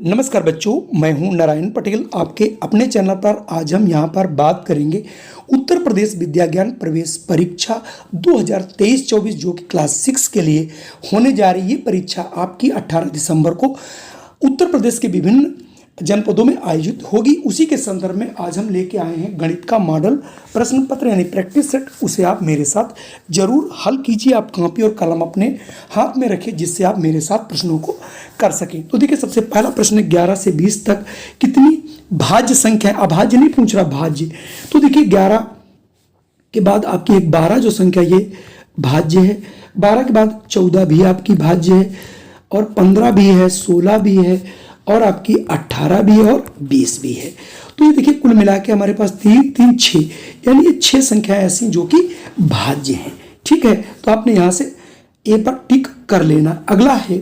नमस्कार बच्चों, मैं हूं नारायण पटेल आपके अपने चैनल पर। आज हम यहां पर बात करेंगे उत्तर प्रदेश विद्या ज्ञान प्रवेश परीक्षा 2023-24 जो कि क्लास 6 के लिए होने जा रही है। परीक्षा आपकी 18 दिसंबर को उत्तर प्रदेश के विभिन्न जनपदों में आयोजित होगी। उसी के संदर्भ में आज हम लेके आए हैं गणित का मॉडल प्रश्न पत्र यानी प्रैक्टिस सेट। उसे आप मेरे साथ जरूर हल कीजिए। आप कॉपी और कलम अपने हाथ में रखिए जिससे आप मेरे साथ प्रश्नों को कर सकें। तो देखिए, सबसे पहला प्रश्न 11 से 20 तक कितनी भाज्य संख्या है। अभाज्य नहीं पूछ रहा, भाज्य। तो देखिए 11 के बाद आपकी एक 12 जो संख्या ये भाज्य है। 12 के बाद 14 भी आपकी भाज्य है और 15 भी है, 16 भी है और आपकी 18 भी है और 20 भी है। तो ये देखिए कुल मिला के हमारे पास 3 3 6 यानी ये 6 संख्याएं ऐसी जो कि भाज्य हैं। ठीक है, तो आपने यहाँ से ए पर टिक कर लेना। अगला है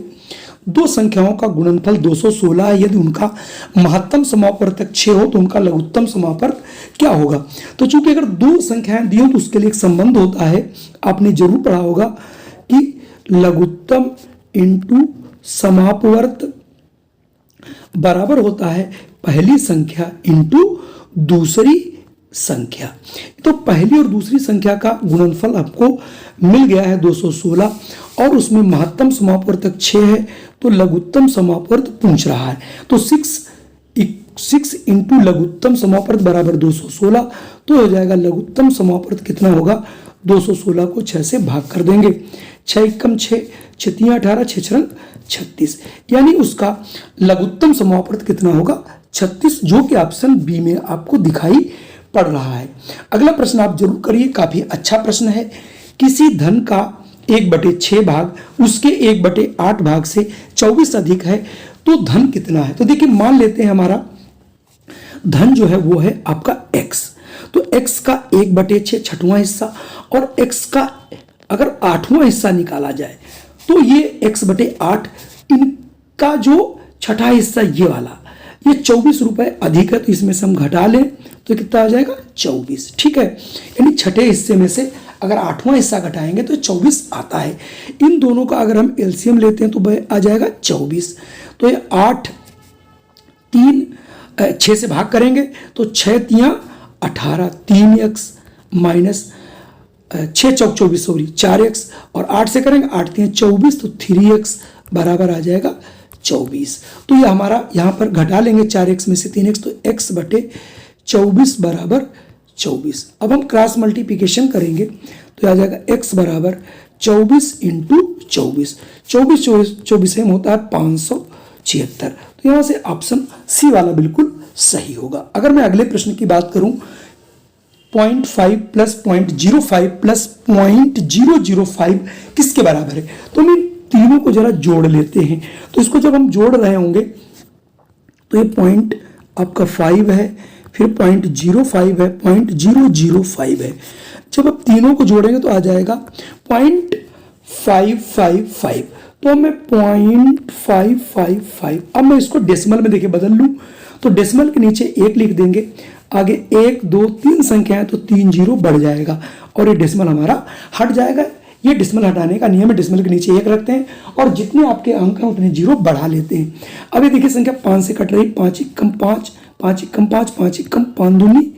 दो संख्याओं का गुणनफल 216 है। यदि उनका महत्तम समापवर्तक 6 हो तो उनका लघुत्तम समापवर्तक क्या होगा। तो चूंकि अगर दो संख्याएं दी हो तो उसके लिए एक संबंध होता है, आपने जरूर पढ़ा होगा कि लघुत्तम इंटू समापवर्तक बराबर होता है पहली संख्या इंटू दूसरी संख्या। तो पहली और दूसरी संख्या का गुणनफल आपको मिल गया है 216 और उसमें महत्तम समापवर्तक 6 है तो लघुत्तम समापवर्तक पूछ रहा है। तो 6 इंटू लघुत्तम समापवर्तक बराबर 216। तो हो जाएगा लघुत्तम समापवर्तक कितना होगा, 216 को 6 से भाग कर देंगे। 6 एकम 6, 6 तियां 18, 6 छरंग 36 यानी उसका लघुत्तम समापवर्तक कितना होगा 36, जो कि ऑप्शन बी में आपको दिखाई पड़ रहा है। अगला प्रश्न आप जरूर करिए, काफी अच्छा प्रश्न है। किसी धन का 1/6 भाग उसके 1/8 भाग से 24 अधिक है तो धन कितना है। तो देखिए मान लेते हैं हमारा धन जो है वो है आपका x। तो x का 1/6 छठवां हिस्सा और x का अगर 8वां हिस्सा निकाला जाए तो ये x/8 इनका जो छठा हिस्सा ये वाला ये 24 रुपए अधिक है। तो इसमें से हम घटा लें तो कितना आ जाएगा 24। ठीक है, यानी छठे हिस्से में से अगर 8वां हिस्सा घटाएंगे तो 24 आता है। इन दोनों का अगर हम एलसीएम लेते हैं तो आ जाएगा 24। तो ये 8 3 6 से भाग करेंगे तो 6 तियां 18, 3x माइनस 6 चौक 24 सॉरी 4x और 8 से करेंगे 8 तियां 24 तो 3x बराबर आ जाएगा 24। तो ये हमारा यहाँ पर घटा लेंगे 4x में से 3x तो x/24 बराबर 24। अब हम क्रॉस मल्टीप्लिकेशन करेंगे तो आ जाएगा x बराबर 24 इंटू 24। 24 में होता है 576। तो यहाँ से ऑप्शन सी वाला बिल्कुल सही होगा। अगर मैं अगले प्रश्न की बात करूं 0.5 प्लस 0.05 प्लस 0.005 किसके बराबर है। तो हम इन तीनों को जरा जोड़ लेते हैं। तो इसको जब हम जोड़ रहे होंगे तो ये पॉइंट आपका 5 है, फिर 0.05 है, 0.005 है। जब आप तीनों को जोड़ेंगे तो आ जाएगा 0.555। तो मैं 0.555 अब मैं इसको डेसिमल में देखिए बदल लूं तो डेसिमल के नीचे 1 लिख देंगे, आगे 1 2 3 संख्याएं तो 3 जीरो बढ़ जाएगा और ये डेसिमल हमारा हट जाएगा। ये डेसिमल हटाने का नियम है, डेसिमल के नीचे 1 रखते हैं और जितने आपके अंक हैं उतने जीरो बढ़ा लेते हैं। अब ये देखिए संख्या 5 से कट रही, 5 एकम 5, 5 एकम 5, 5 एकम 5 दूनी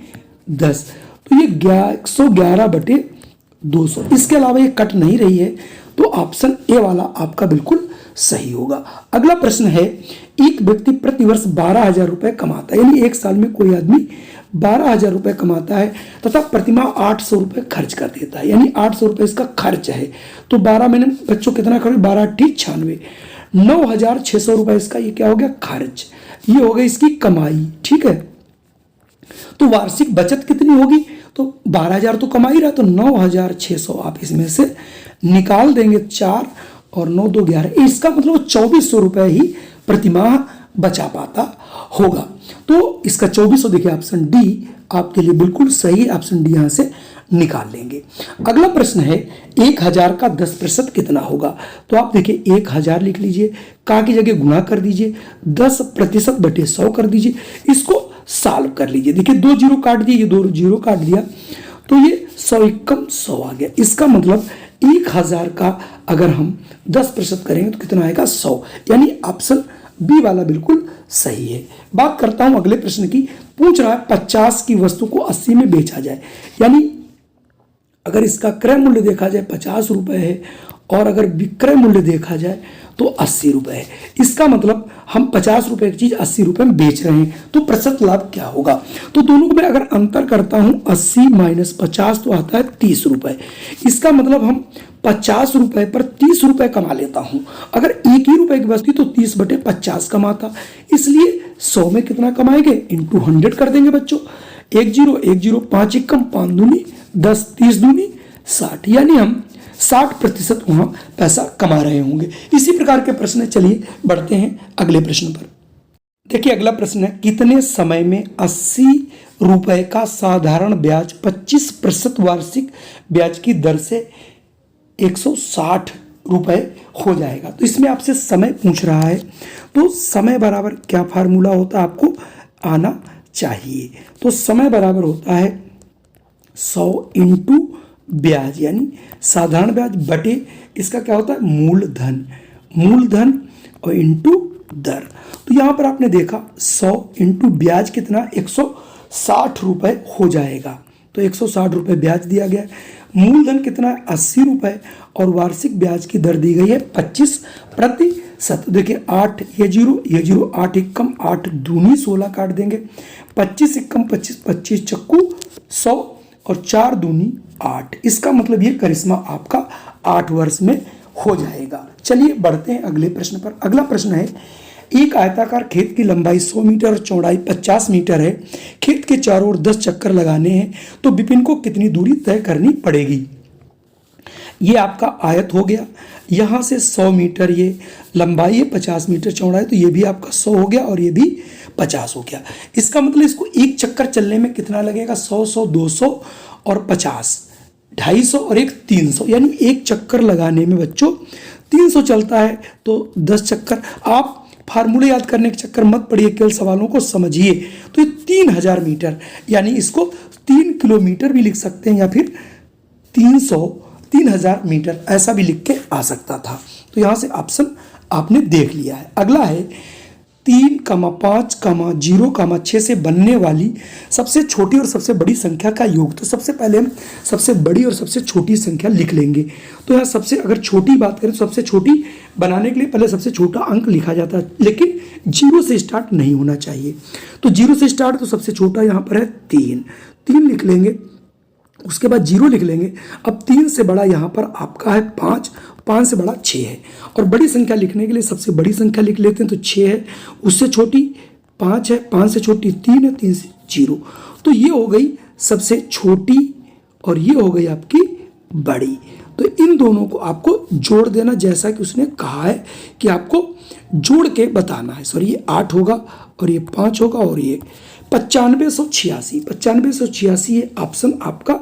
10। तो ये 111/200। इसके अलावा ये कट नहीं रही है तो ऑप्शन ए वाला आपका बिल्कुल सही होगा। अगला प्रश्न है, एक व्यक्ति प्रतिवर्ष 12,000 रुपए कमाता है, यानी एक साल में कोई आदमी 12,000 रुपए कमाता है तथा प्रतिमाह 800 रुपए खर्च कर देता है, यानी 800 रुपए इसका खर्च है। तो 12 महीने बच्चों कितना खर्च, 12 × 96, 9,600 रुपए इसका ये क्या हो गया खर्च, ये हो गई इसकी कमाई। ठीक है, तो वार्षिक बचत कितनी होगी, तो 12,000 तो कमा ही रहा तो 9,600 आप इसमें से निकाल देंगे। 4 और 9 2 11, इसका मतलब 2400 रुपए ही प्रतिमाह बचा पाता होगा। तो इसका 2400 देखिए ऑप्शन डी आपके लिए बिल्कुल सही, ऑप्शन डी यहां से निकाल लेंगे। अगला प्रश्न है 1000 का 10% कितना होगा। तो आप देखिए 1000 लिख लीजिए, का की जगह गुणा कर दीजिए, 10% बटे 100 कर दीजिए, इसको सॉल्व कर लीजिए। देखिए 2 जीरो काट दिए, ये 2 जीरो काट दिया तो ये 100 एकम 100 आ गया। इसका मतलब 1000 का अगर हम 10% करेंगे तो कितना आएगा 100, यानी ऑप्शन बी वाला बिल्कुल सही है। बात करता हूं अगले प्रश्न की। पूछ रहा है 50 की वस्तु को 80 में बेचा जाए, यानी अगर इसका क्रय मूल्य देखा जाए 50 रुपए है और अगर विक्रय मूल्य देखा जाए तो 80 रुपए है। इसका मतलब हम 50 रुपए की चीज 80 रुपए में बेच रहे हैं, तो प्रतिशत लाभ क्या होगा? तो दोनों को मैं अगर अंतर करता हूं 80 माइनस 50 तो आता है 30 रुपए। इसका मतलब हम 50 रुपए पर 30 रुपए कमा लेता हूं। अगर एक ही रुपए की वस्तु तो 30/50 कमाता, इसलिए 100 में कितना कमाएंगे? इंटू 100 कर देंगे बच्चों। 1 0 1 0 5 एकम 5 दूनी 10 30 दूनी 60, यानी हम 60% वहां पैसा कमा रहे होंगे। इसी प्रकार के प्रश्न, चलिए बढ़ते हैं अगले प्रश्न पर। देखिए अगला प्रश्न है, कितने समय में 80 रुपए का साधारण ब्याज 25% वार्षिक ब्याज की दर से 160 रुपए हो जाएगा? तो इसमें आपसे समय पूछ रहा है, तो समय बराबर क्या फार्मूला होता है आपको आना चाहिए। तो समय बराबर होता है 100 इंटू ब्याज, यानी साधारण ब्याज बटे इसका क्या होता है मूलधन और इंटू दर। तो यहां पर आपने देखा 100 इंटू ब्याज कितना 160 रुपए हो जाएगा। तो 160 रुपए ब्याज दिया गया है। मूलधन कितना है 80 रुपए और वार्षिक ब्याज की दर दी गई है 25%। देखिए 8 ये जीरो 8 एकम 8 दूनी 16 काट देंगे, 25 एकम 25 25 चक्कू 100 और 4 दूनी 8। इसका मतलब ये करिश्मा आपका 8 वर्ष में हो जाएगा। चलिए बढ़ते हैं अगले प्रश्न पर। अगला प्रश्न है, एक आयताकार खेत की लंबाई 100 मीटर और चौड़ाई 50 मीटर है। खेत के चारों ओर 10 चक्कर लगाने हैं, तो विपिन को कितनी दूरी तय करनी पड़ेगी? ये आपका आयत हो गया, यहां से 100 मीटर ये लंबाई है, 50 मीटर चौड़ाई, तो ये भी आपका 100 हो गया और ये भी 50 हो गया। इसका मतलब इसको एक चक्कर चलने में कितना लगेगा? 100 100 200 और 50 250 और एक 300, यानी एक चक्कर लगाने में बच्चों 300 चलता है। तो 10 चक्कर, आप फार्मूले याद करने के चक्कर मत पड़िए, केवल सवालों को समझिए। तो ये 3000 मीटर, यानी इसको 3 किलोमीटर भी लिख सकते हैं या फिर 3000 मीटर ऐसा भी लिख के आ सकता था। तो यहां से ऑप्शन आपने देख लिया है। अगला है 3, 5, 0, 6 से बनने वाली सबसे छोटी और सबसे बड़ी संख्या का योग। तो सबसे पहले हम सबसे बड़ी और सबसे छोटी संख्या लिख लेंगे। तो यहाँ सबसे अगर छोटी बात करें तो सबसे छोटी बनाने के लिए पहले सबसे छोटा अंक लिखा जाता है, लेकिन 0 से स्टार्ट नहीं होना चाहिए। तो 0 से स्टार्ट, तो सबसे छोटा यहाँ पर है 3 लिख लेंगे, उसके बाद 0 लिख लेंगे। अब 3 से बड़ा यहाँ पर आपका है 5 से बड़ा 6 है। और बड़ी संख्या लिखने के लिए सबसे बड़ी संख्या लिख लेते हैं, तो 6 है, उससे छोटी 5 है, 5 से छोटी 3 है, 3 से 0। तो ये हो गई सबसे छोटी और ये हो गई आपकी बड़ी। तो इन दोनों को आपको जोड़ देना, जैसा कि उसने कहा है कि आपको जोड़ के बताना है। सॉरी, ये 8 होगा और ये 5 होगा और ये 9586 ये ऑप्शन आपका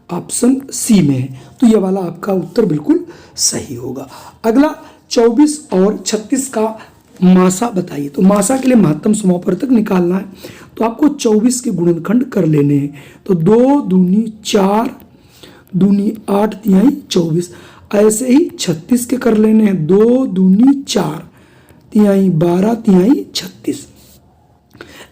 ऑप्शन सी में है। तो ये वाला आपका उत्तर बिल्कुल सही होगा। अगला 24 और 36 का मासा बताइए। तो मासा के लिए महत्तम समापवर्तक निकालना है, तो आपको 24 के गुणनखंड कर लेने हैं। तो 2 दूनी 4 दूनी 8 तिहाई 24। ऐसे ही 36 के कर लेने हैं, 2 दूनी 4 तिहाई 12 तिहाई 36।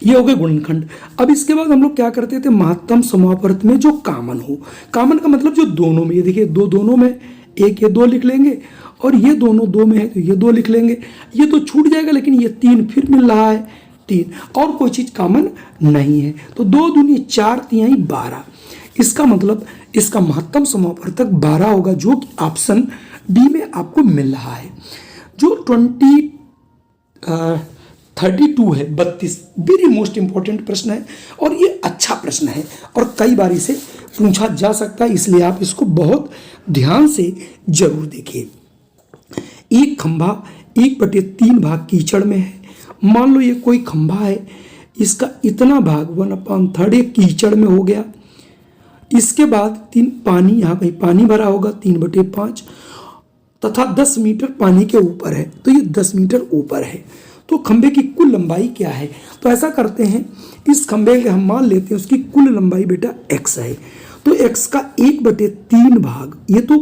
ये हो गए गुणनखंड। अब इसके बाद हम लोग क्या करते थे, महत्तम समापवर्त में जो कॉमन हो। कॉमन का मतलब जो दोनों में, ये देखिए 2 दोनों में, एक ये 2 लिख लेंगे और ये दोनों 2 में है तो ये 2 लिख लेंगे। ये तो छूट जाएगा, लेकिन ये 3 फिर मिल रहा है 3, और कोई चीज कॉमन नहीं है। तो 2 दूनी 4 तिहाई 12। इसका मतलब इसका महत्तम समापवर्तक 12 होगा, जो कि ऑप्शन डी में आपको मिल रहा है। जो 32 है 32 वेरी मोस्ट इंपॉर्टेंट प्रश्न है और ये अच्छा प्रश्न है और कई बार इसे पूछा जा सकता है, इसलिए आप इसको बहुत ध्यान से जरूर देखिए। एक खंभा 1/3 भाग कीचड़ में है। मान लो ये कोई खंभा है, इसका इतना भाग 1/3 एक कीचड़ में हो गया। इसके बाद 3 पानी, यहाँ कहीं पानी भरा होगा 3/5 तथा 10 मीटर पानी के ऊपर है, तो ये 10 मीटर ऊपर है। तो खंबे की कुल लंबाई क्या है? तो ऐसा करते हैं, इस खंबे के हम मान लेते हैं उसकी कुल लंबाई बेटा x है। तो x का 1/3 भाग ये तो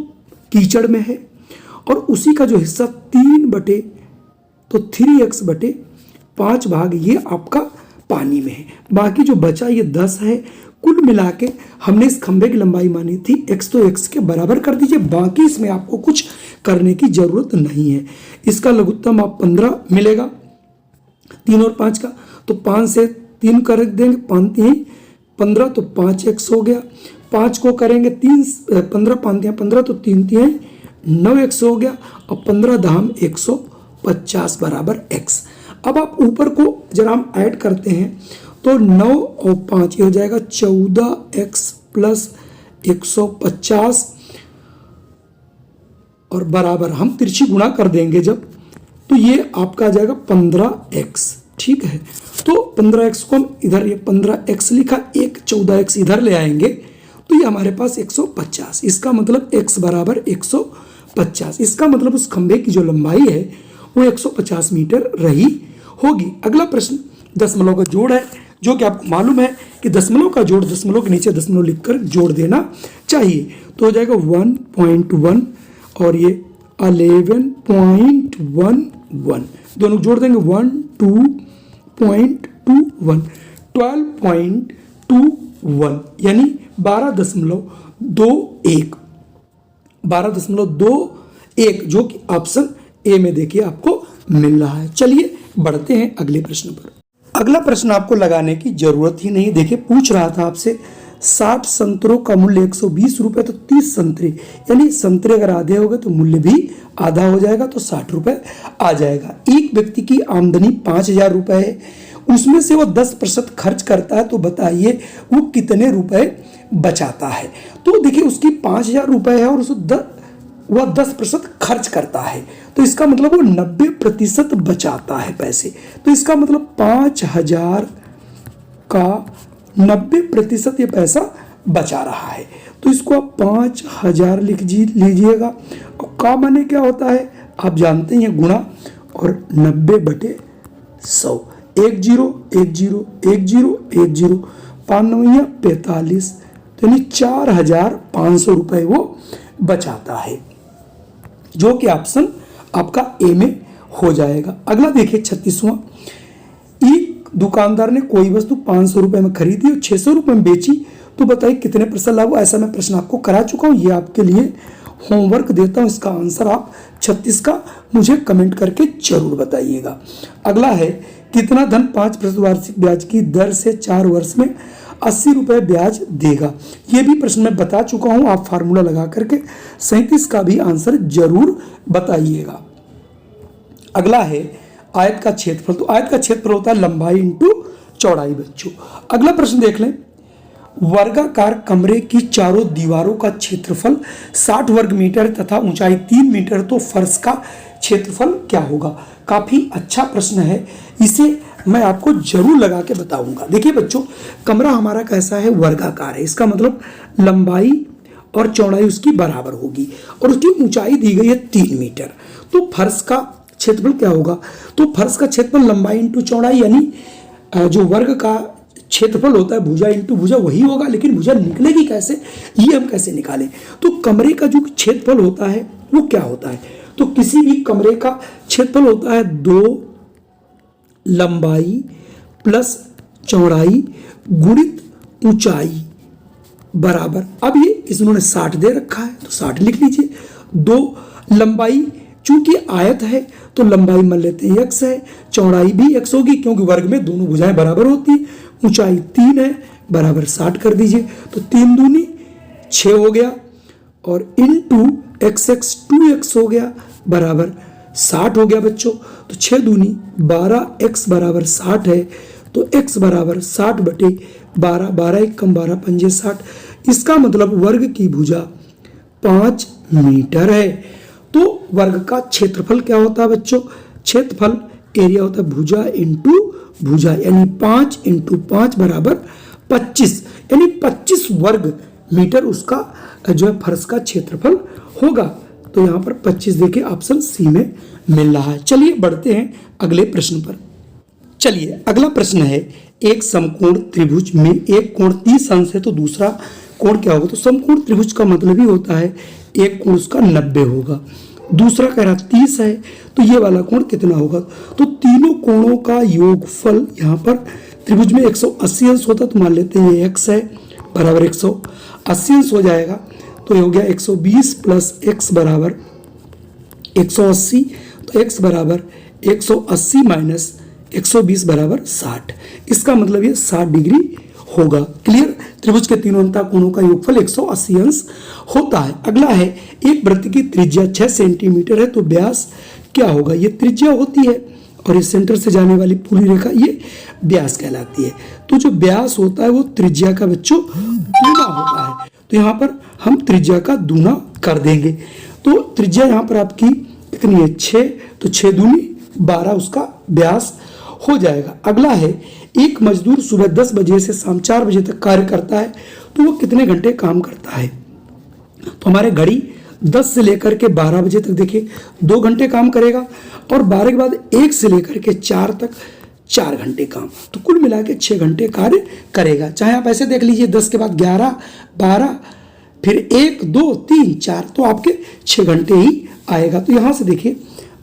कीचड़ में है और उसी का जो हिस्सा 3 बटे, तो 3x बटे 5 भाग ये आपका पानी में है। बाकी जो बचा ये 10 है। कुल मिला के हमने इस खंभे की लंबाई मानी थी x, तो x के बराबर कर दीजिए। बाकी इसमें आपको कुछ करने की जरूरत नहीं है। इसका लघुत्तम आप 15 मिलेगा, 3 और 5 का, तो 5 से 3 कर देंगे, 5 3 15, तो 5x हो गया। 5 को करेंगे 3 15 5 15, तो 3 3 9x हो गया। और 15 धाम 150 बराबर x। अब आप ऊपर को जरा हम ऐड करते हैं तो 9 और 5 ये हो जाएगा 14x प्लस 150 और बराबर हम तिरछी गुणा कर देंगे जब, तो ये आपका आ जाएगा 15x। ठीक है, तो 15x को हम इधर, ये 15x लिखा, एक 14x इधर ले आएंगे तो ये हमारे पास 150। इसका मतलब x बराबर 150। इसका मतलब उस खंभे की जो लंबाई है वो 150 मीटर रही होगी। अगला प्रश्न दशमलव का जोड़ है, जो कि आपको मालूम है कि दशमलव का जोड़ दशमलव के नीचे दशमलव लिखकर जोड़ देना चाहिए। तो हो जाएगा 1.1 और ये 11.11, दोनों जोड़ देंगे 12.21, 12.21 यानी 12.21, 12.21, जो कि ऑप्शन ए में देखिए आपको मिल रहा है। चलिए बढ़ते हैं अगले प्रश्न पर। अगला प्रश्न आपको लगाने की जरूरत ही नहीं। देखिए पूछ रहा था आपसे 60 संतरों का मूल्य 120 रुपए, तो 30 संतरे, यानी संतरे अगर आधे हो गए तो मूल्य भी आधा हो जाएगा, तो 60 रुपए आ जाएगा। एक व्यक्ति की आमदनी 5000 रुपए है, उसमें से वो 10% खर्च करता है, तो बताइए वो कितने रुपए बचाता है। तो देखिए उसकी 5000 रुपए है और वह 10% खर्च करता है, तो इसका मतलब वो 90% बचाता है पैसे। तो इसका मतलब 5000 का 90% ये पैसा बचा रहा है, तो इसको आप 5000 लिख लीजिएगा। और का माने क्या होता है आप जानते हैं, गुणा और 90/100, 1 0 1 0 1 0 1 0, 5 9 45, तो यानी 4500 रुपए वो बचाता है, जो कि ऑप्शन आपका ए में हो जाएगा। अगला देखिए 36वां, एक दुकानदार ने कोई वस्तु 500 रुपए में खरीदी और 600 रुपए में बेची, तो बताइए कितने % लाभ हुआ। ऐसा मैं प्रश्न आपको करा चुका हूं, ये आपके लिए होमवर्क देता हूं। इसका आंसर आप 36 का मुझे कमेंट करके जरूर बताइएगा। अगला है कितना धन 5% वार्षिक ब्याज की दर से 4 वर्ष में 80 रुपए ब्याज देगा। ये भी प्रश्न मैं बता चुका हूं, आप फार्मूला लगा करके 37 का भी आंसर जरूर बताइएगा। अगला है आयत का क्षेत्रफल। तो आयत का क्षेत्रफल होता है लंबाई इंटू चौड़ाई बच्चों। अगला प्रश्न देख लें, वर्गाकार कमरे की चारों दीवारों का क्षेत्रफल 60 वर्ग मीटर तथा ऊंचाई 3 मीटर, तो फर्श का क्षेत्रफल क्या होगा। काफी अच्छा प्रश्न है, इसे मैं आपको जरूर लगा के बताऊंगा। देखिए बच्चों, कमरा हमारा कैसा है, वर्गाकार है, इसका मतलब लंबाई और चौड़ाई उसकी बराबर होगी और उसकी ऊंचाई दी गई है 3 मीटर। तो फर्श का क्षेत्रफल क्या होगा, तो फर्श का क्षेत्रफल लंबाई इंटू चौड़ाई, यानी जो वर्ग का क्षेत्रफल होता है भुजा इंटू भुजा वही होगा, लेकिन भुजा निकलेगी कैसे, ये हम कैसे निकालें। तो कमरे का जो क्षेत्रफल होता है वो क्या होता है, तो किसी भी कमरे का क्षेत्रफल होता है 2 लंबाई प्लस चौड़ाई गुणित ऊंचाई बराबर, अब ये इन्होंने 60 दे रखा है तो 60 लिख लीजिए। 2 लंबाई, चूंकि आयत है तो लंबाई मान लेते हैं x है, चौड़ाई भी x होगी क्योंकि वर्ग में दोनों भुजाएं बराबर होती है, ऊंचाई 3 है बराबर 60 कर दीजिए, तो 3 दूनी 6 हो गया और इंटू x 2x हो गया बराबर 60 हो गया बच्चों। तो 6 दूनी 12, x बराबर 60 है, तो x बराबर 60/12, 12 1 कम 12 पंजे 60। इसका मतलब वर्ग की भुजा 5 मीटर है। तो वर्ग का क्षेत्रफल क्या होता है बच्चों, क्षेत्रफल एरिया होता है भुजा इंटू भुजा, यानी 5 इंटू 5 बराबर 25, यानी 25 वर्ग मीटर उसका जो है फर्श का क्षेत्रफल होगा। तो यहाँ पर 25 देखिए ऑप्शन सी में मिल रहा है। चलिए बढ़ते हैं अगले प्रश्न पर। चलिए अगला प्रश्न है, एक समकोण त्रिभुज में एक कोण 30 अंश है तो दूसरा कोण क्या होगा। तो समकोण त्रिभुज का मतलब ही होता है एक कोण उसका 90 होगा। दूसरा कह रहा 30 है, तो ये वाला कोण कितना होगा? तो तीनों कोणों का योगफल यहाँ पर त्रिभुज में 180 अंश होता, तो मान लेते हैं ये x है बराबर 180 अंश हो जाएगा, तो ये हो गया 120 प्लस x बराबर 180, तो x बराबर 180 माइनस 120 बराबर 60। इसका मतलब ये 60 डिग्री होगा। क्लियर? त्रिभुज के तीनों अंतः कोणों का योगफल 180 अंश होता है। अगला है, एक वृत्त की त्रिज्या 6 सेंटीमीटर है, तो व्यास क्या होगा? ये त्रिज्या होती है और इस सेंटर से जाने वाली पूरी रेखा ये व्यास कहलाती है। तो जो व्यास होता है वो त्रिज्या का बच्चों दूना होता है, तो यहाँ पर हम त्रिज्या का दूना कर देंगे। तो त्रिज्या यहाँ पर आपकी कितनी है? 6, तो 6 दूनी 12 उसका व्यास हो जाएगा। अगला है, एक मजदूर सुबह 10 बजे से शाम 4 बजे तक कार्य करता है, तो वो कितने घंटे काम करता है? तो हमारे घड़ी 10 से लेकर के 12 बजे तक देखिए 2 घंटे काम करेगा, और 12 के बाद 1 से लेकर के 4 तक 4 घंटे काम, तो कुल मिला के 6 घंटे कार्य करेगा। चाहे आप ऐसे देख लीजिए 10 के बाद 11, 12, फिर 1, 2, 3, 4, तो आपके 6 घंटे ही आएगा। तो यहाँ से देखिए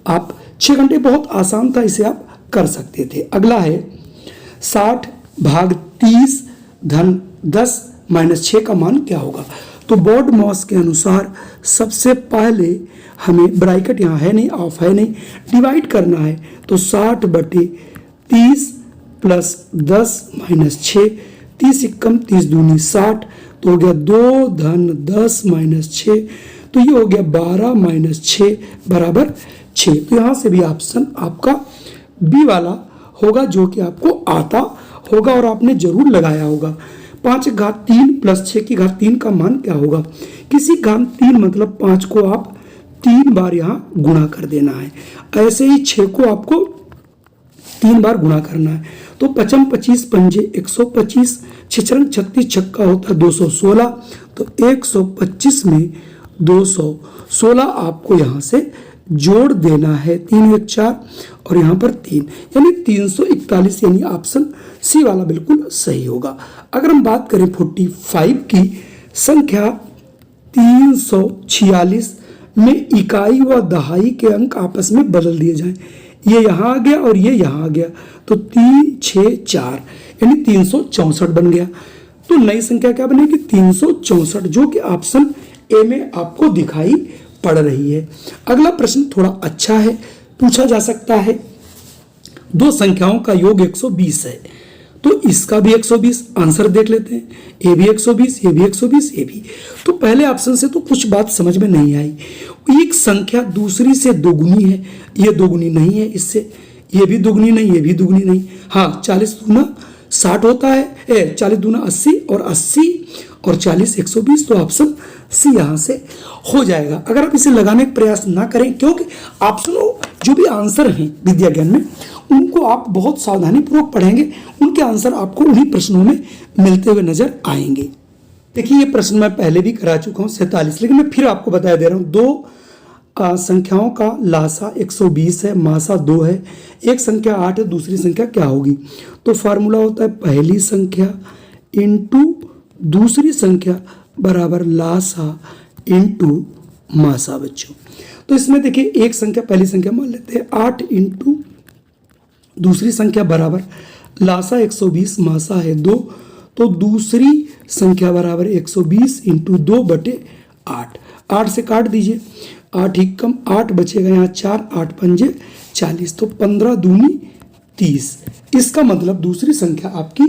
आप 6 घंटे बहुत आसान था, इसे आप कर सकते थे। अगला है 60 भाग 30 धन 10 माइनस 6 का मान क्या होगा? तो बोर्ड मॉस के अनुसार सबसे पहले हमें ब्रैकेट यहाँ है नहीं, ऑफ है नहीं, डिवाइड करना है। तो 60 बटे 30 प्लस 10 माइनस 6, 30 एकम 30 दूनी 60, तो हो गया 2 धन 10 माइनस 6, तो ये हो गया 12 माइनस 6 बराबर 6। तो यहाँ से भी ऑप्शन आपका बी वाला होगा, जो कि आपको आता होगा और आपने जरूर लगाया होगा। 5 की घात 3 प्लस 6 की घात 3 का मान क्या होगा? किसी घात 3 मतलब 5 को आप 3 बार यहाँ गुणा कर देना है, ऐसे ही 6 को आपको 3 बार गुणा करना है। तो 55 25 पंजे 125, 6 36 छक्का होता है 216, तो 125 में 216 आपको यहाँ से जोड़ देना है। 3 1 4 और यहाँ पर 3, यानी 341, यानी ऑप्शन सी वाला बिल्कुल सही होगा। अगर हम बात करें 45 की संख्या 346 में इकाई व दहाई के अंक आपस में बदल दिए जाएं, ये यहाँ आ गया और ये यहाँ आ गया, तो 3 6 4 यानी 364 बन गया। तो नई संख्या क्या बनेगी? 364, जो कि ऑप्शन ए में आपको दिखाई पड़ रही है। अगला प्रश्न थोड़ा अच्छा है, पूछा जा सकता है, दो संख्याओं का योग 120 है, तो इसका भी 120, आंसर देख लेते हैं। ए भी 120, ये भी 120, ये भी। तो पहले ऑप्शन से तो कुछ बात समझ में नहीं आई। एक संख्या दूसरी से दोगुनी है, ये दोगुनी नहीं है इससे, ये भी दोगुनी नहीं, ये भी दोगुनी नहीं। हाँ, 40 दूना 60 होता है, 40 दूना 80 और 80 और 40 120, तो ऑप्शन सी यहाँ से हो जाएगा। अगर आप इसे लगाने का प्रयास ना करें, क्योंकि ऑप्शनों जो भी आंसर हैं विद्या ज्ञान में, उनको आप बहुत सावधानी पूर्वक पढ़ेंगे, उनके आंसर आपको उन्हीं प्रश्नों में मिलते हुए नजर आएंगे। देखिए, ये प्रश्न मैं पहले भी करा चुका हूँ 47, लेकिन मैं फिर आपको बता दे रहा हूँ। दो संख्याओं का लासा 120 है, मासा 2 है, एक संख्या 8 है, दूसरी संख्या क्या होगी? तो फार्मूला होता है पहली संख्या इंटू दूसरी संख्या बराबर लासा इंटू मासा बच्चों। तो इसमें देखिए, एक संख्या पहली संख्या मान लेते हैं 8 इंटू दूसरी संख्या बराबर लासा 120, मासा है 2, तो दूसरी संख्या बराबर 120 इंटू 2 बटे 8। 8 से काट दीजिए, 8 ही कम 8 बचेगा यहाँ 4, 8 पंजे 40, तो 15 दूनी 30। इसका मतलब दूसरी संख्या आपकी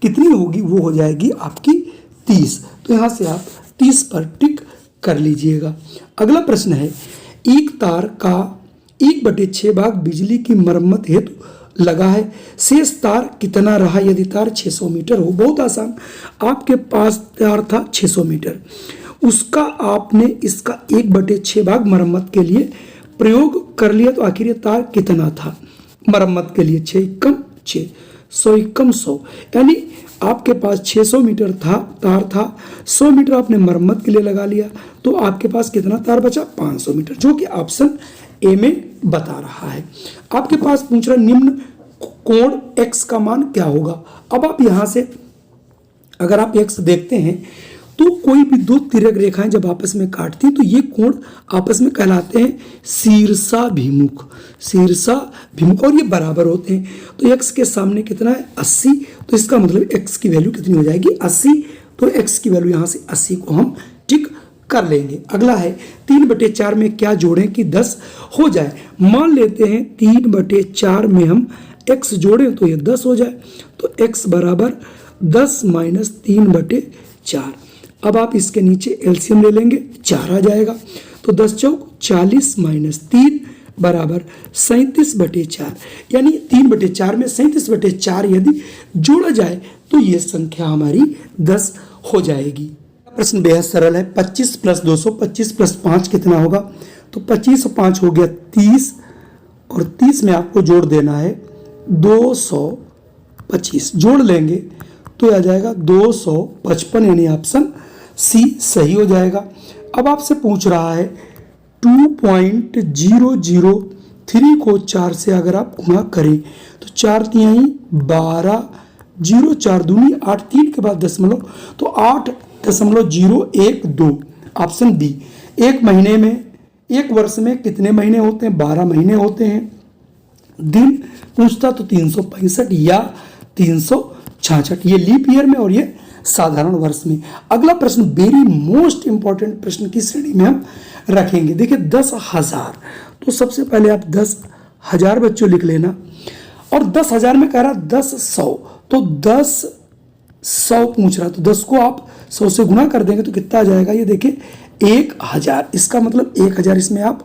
कितनी होगी? वो हो जाएगी आपकी 30। तो यहाँ से आप 30 पर टिक कर लीजिएगा। अगला प्रश्न है, एक तार का 1/6 भाग बिजली की मरम्मत हेतु लगा है, शेष तार कितना रहा यदि तार 600 मीटर हो? बहुत आसान, आपके पास तार था 600 मीटर, उसका आपने इसका 1/6 भाग मरम्मत के लिए प्रयोग कर लिया, तो आखिर ये तार कितना था मरम्मत के लिए? 6 एकम 6, 100 एकम 100, यानी आपके पास 600 मीटर था तार था, 100 मीटर आपने मरम्मत के लिए लगा लिया, तो आपके पास कितना तार बचा? 500 मीटर, जो कि ऑप्शन ए में बता रहा है। आपके पास पूछ रहा निम्न कोण x का मान क्या होगा? अब आप यहां से अगर आप x देखते हैं तो कोई भी दो तिर्यक रेखाएं जब आपस में काटती हैं तो ये कोण आपस में कहलाते हैं शीर्षाभिमुख, शीर्षाभिमुख, और ये बराबर होते हैं। तो x के सामने कितना है 80, तो इसका मतलब x की वैल्यू कितनी हो जाएगी 80, तो x की वैल्यू यहाँ से 80 को हम टिक कर लेंगे। अगला है 3/4 में क्या जोड़ें कि 10 हो जाए। मान लेते हैं 3/4 में हम x जोड़ें तो ये 10 हो जाए, तो x बराबर 10 माइनस 3/4। अब आप इसके नीचे एलसीएम ले लेंगे, 4 आ जाएगा, तो 10 चौक 40 माइनस 3 बराबर 37/4, यानी 3/4 में 37/4 यदि जोड़ा जाए तो ये संख्या हमारी 10 हो जाएगी। प्रश्न बेहद सरल है। 25 + 200, 25 + 5 कितना होगा, तो 25 और 5 हो गया 30, और 30 में आपको जोड़ देना है 225, जोड़ लेंगे तो आ जाएगा 255, यानी ऑप्शन सी सही हो जाएगा। अब आपसे पूछ रहा है 2.003 को 4 से अगर आप गुणा करें तो 4 तिहाई 12, 0 4 दूनी 8, 3 के बाद दशमलव, तो 8.012, ऑप्शन बी। एक महीने में, एक वर्ष में कितने महीने होते हैं, 12 महीने होते हैं। दिन पूछता तो 365 या 366, ये लीप ईयर में और ये साधारण वर्ष में। अगला प्रश्न वेरी मोस्ट इंपॉर्टेंट प्रश्न की श्रेणी में हम रखेंगे। देखिए 10,000, तो सबसे पहले आप 10,000 बच्चों लिख लेना, और 10,000 में कह रहा 10,100, तो 10,100 पूछ रहा, तो 10 को आप 100 से गुणा कर देंगे तो कितना आ जाएगा, ये देखिए 1,000। इसका मतलब 1,000 इसमें आप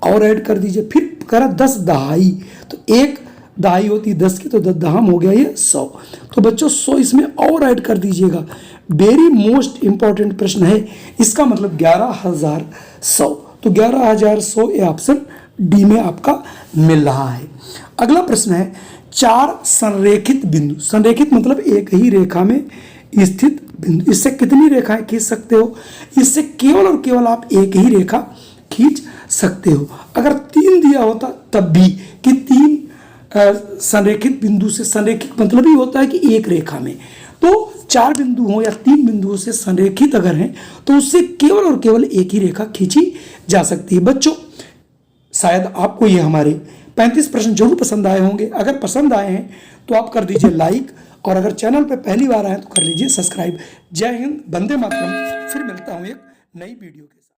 और ऐड कर दीजिए। फिर कह रहा 10 दहाई, तो 1 दहाई होती है 10 की, तो 10 दहाम हो गया ये 100, तो बच्चों 100 इसमें और ऐड कर दीजिएगा। वेरी मोस्ट इंपॉर्टेंट प्रश्न है, इसका मतलब 11,100, तो 11,100 ये ऑप्शन डी में आपका मिल रहा है। अगला प्रश्न है 4 संरेखित बिंदु, संरेखित मतलब एक ही रेखा में स्थित बिंदु, इससे कितनी रेखाएं खींच सकते हो, इससे केवल और केवल आप एक ही रेखा खींच सकते हो। अगर 3 दिया होता तब भी कि 3 संरेखित बिंदु से, संरेखित मतलब ही होता है कि एक रेखा में, तो 4 बिंदु हो या 3 बिंदुओं से संरेखित अगर हैं तो उससे केवल और केवल एक ही रेखा खींची जा सकती है। बच्चों शायद आपको ये हमारे 35 प्रश्न जरूर पसंद आए होंगे। अगर पसंद आए हैं तो आप कर दीजिए लाइक, और अगर चैनल पर पहली बार आए तो कर लीजिए सब्सक्राइब। जय हिंद, वंदे मातरम। फिर मिलता हूँ एक नई वीडियो के